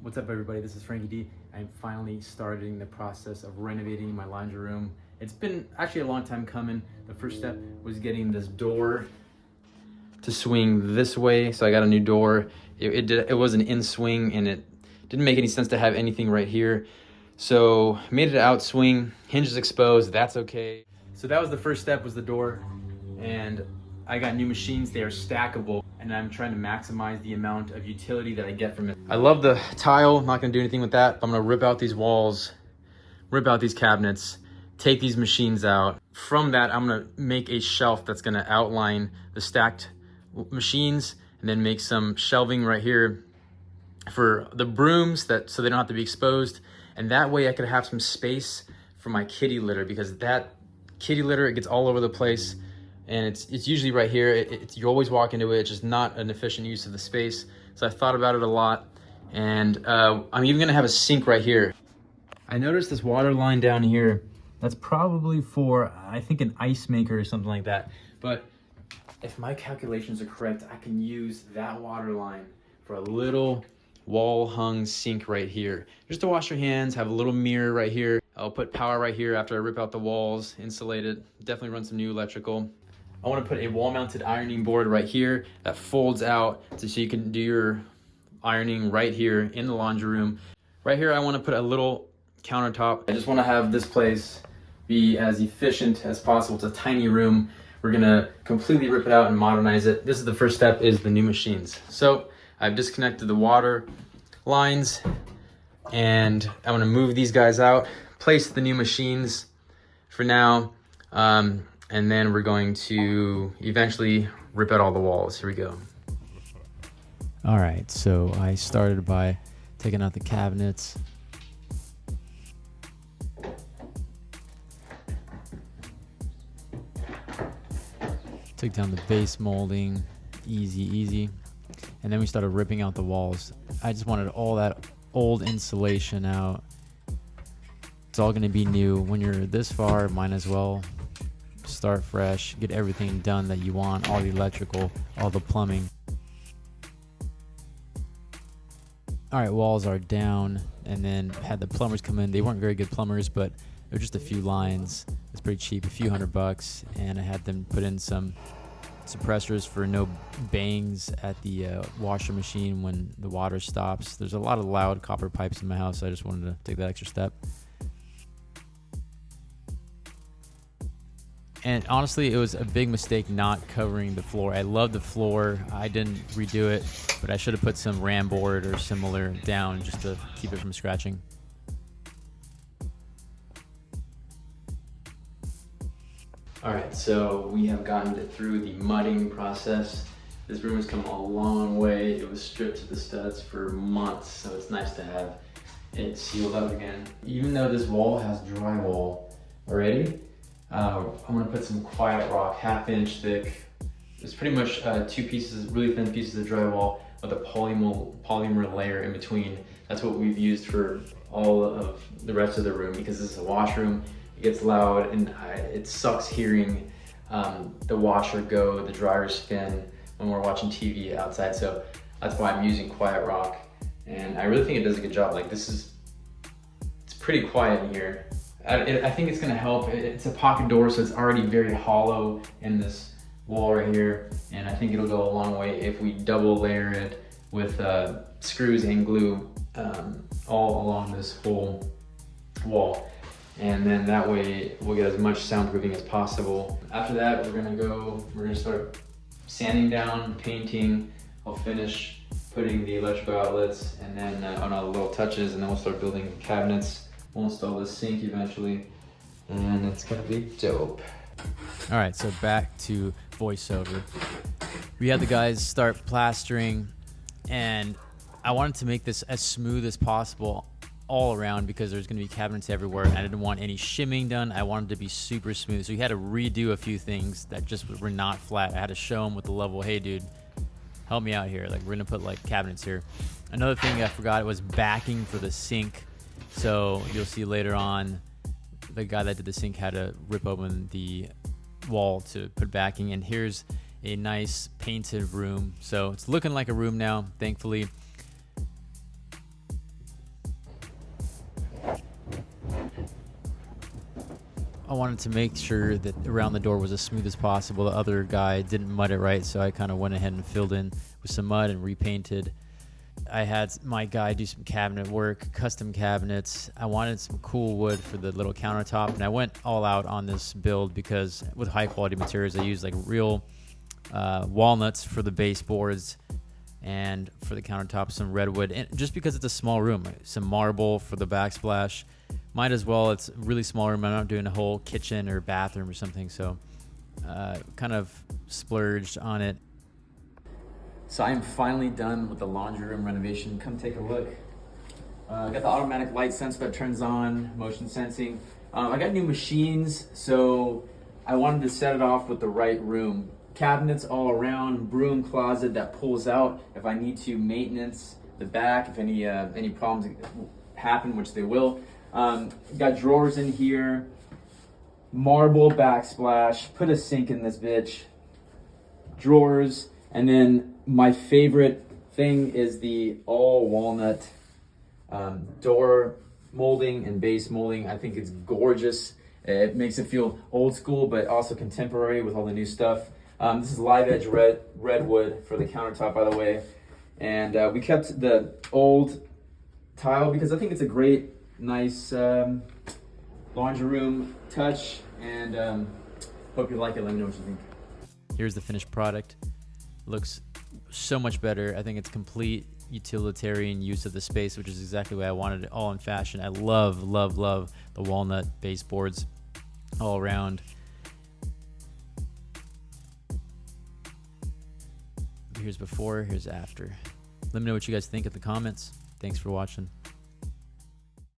What's up everybody, this is Frankie D. I'm finally starting the process of renovating my laundry room. It's been actually a long time coming. The first step was getting this door to swing this way. So I got a new door. It was an in swing and it didn't make any sense to have anything right here. So made it out swing, hinges exposed, that's okay. So that was the first step, was the door. And I got new machines, they are stackable, and I'm trying to maximize the amount of utility that I get from it. I love the tile, I'm not gonna do anything with that. I'm gonna rip out these walls, rip out these cabinets, take these machines out. From that, I'm gonna make a shelf that's gonna outline the stacked machines, and then make some shelving right here for the brooms so they don't have to be exposed. And that way I could have some space for my kitty litter, because that kitty litter, it gets all over the place. And it's usually right here. You always walk into it. It's just not an efficient use of the space. So I thought about it a lot. And I'm even gonna have a sink right here. I noticed this water line down here. That's probably for, I think, an ice maker or something like that. But if my calculations are correct, I can use that water line for a little wall hung sink right here. Just to wash your hands, have a little mirror right here. I'll put power right here after I rip out the walls, insulate it, definitely run some new electrical. I want to put a wall-mounted ironing board right here that folds out so you can do your ironing right here in the laundry room. Right here, I want to put a little countertop. I just want to have this place be as efficient as possible. It's a tiny room. We're gonna completely rip it out and modernize it. This is the first step, is the new machines. So I've disconnected the water lines and I'm gonna move these guys out, place the new machines for now. And then we're going to eventually rip out all the walls. Here we go. All right, so I started by taking out the cabinets. Took down the base molding, easy. And then we started ripping out the walls. I just wanted all that old insulation out. It's all gonna be new. When you're this far, might as well start fresh, get everything done that you want, all the electrical, all the plumbing. All right, walls are down, and then had the plumbers come in. They weren't very good plumbers, but there were just a few lines. It's pretty cheap, a few $100, and I had them put in some suppressors for no bangs at the washer machine when the water stops. There's a lot of loud copper pipes in my house, so I just wanted to take that extra step. And honestly, it was a big mistake not covering the floor. I love the floor. I didn't redo it, but I should have put some ram board or similar down just to keep it from scratching. All right, so we have gotten through the mudding process. This room has come a long way. It was stripped to the studs for months, so it's nice to have it sealed up again. Even though this wall has drywall already, I'm gonna put some quiet rock, 1/2 inch thick. It's pretty much 2 pieces, really thin pieces of drywall with a polymer layer in between. That's what we've used for all of the rest of the room, because this is a washroom. It gets loud and it sucks hearing the washer go, the dryer spin when we're watching TV outside. So that's why I'm using quiet rock. And I really think it does a good job. Like it's pretty quiet in here. I think it's gonna help. It's a pocket door, so it's already very hollow in this wall right here. And I think it'll go a long way if we double layer it with screws and glue all along this whole wall. And then that way we'll get as much soundproofing as possible. After that, we're gonna start sanding down, painting. I'll finish putting the electrical outlets and then on all the little touches, and then we'll start building cabinets. We'll install the sink eventually, and it's gonna be dope. All right, so back to voiceover. We had the guys start plastering, and I wanted to make this as smooth as possible all around because there's gonna be cabinets everywhere, and I didn't want any shimming done. I wanted it to be super smooth, so we had to redo a few things that just were not flat. I had to show them with the level, hey dude, help me out here. Like, we're gonna put like cabinets here. Another thing I forgot was backing for the sink. So you'll see later on, the guy that did the sink had to rip open the wall to put backing. And here's a nice painted room. So it's looking like a room now, thankfully. I wanted to make sure that around the door was as smooth as possible. The other guy didn't mud it right, so I kind of went ahead and filled in with some mud and repainted. I had my guy do some cabinet work, custom cabinets. I wanted some cool wood for the little countertop, and I went all out on this build because with high quality materials, I used like real walnuts for the baseboards, and for the countertop, some redwood. And just because it's a small room, some marble for the backsplash. Might as well, it's a really small room. I'm not doing a whole kitchen or bathroom or something, so kind of splurged on it. So I'm finally done with the laundry room renovation. Come take a look. I got the automatic light sensor that turns on, motion sensing. I got new machines, so I wanted to set it off with the right room. Cabinets all around, broom closet that pulls out if I need to maintenance the back, if any problems happen, which they will. Got drawers in here, marble backsplash, put a sink in this bitch, drawers, and then my favorite thing is the all walnut door molding and base molding. I think it's gorgeous. It makes it feel old school, but also contemporary with all the new stuff. This is live edge redwood for the countertop, by the way. And we kept the old tile because I think it's a great, nice laundry room touch. And hope you like it. Let me know what you think. Here's the finished product. Looks so much better. I think it's complete utilitarian use of the space, which is exactly what I wanted, it all in fashion. I love, love, love the walnut baseboards all around. Here's before, here's after. Let me know what you guys think in the comments. Thanks for watching.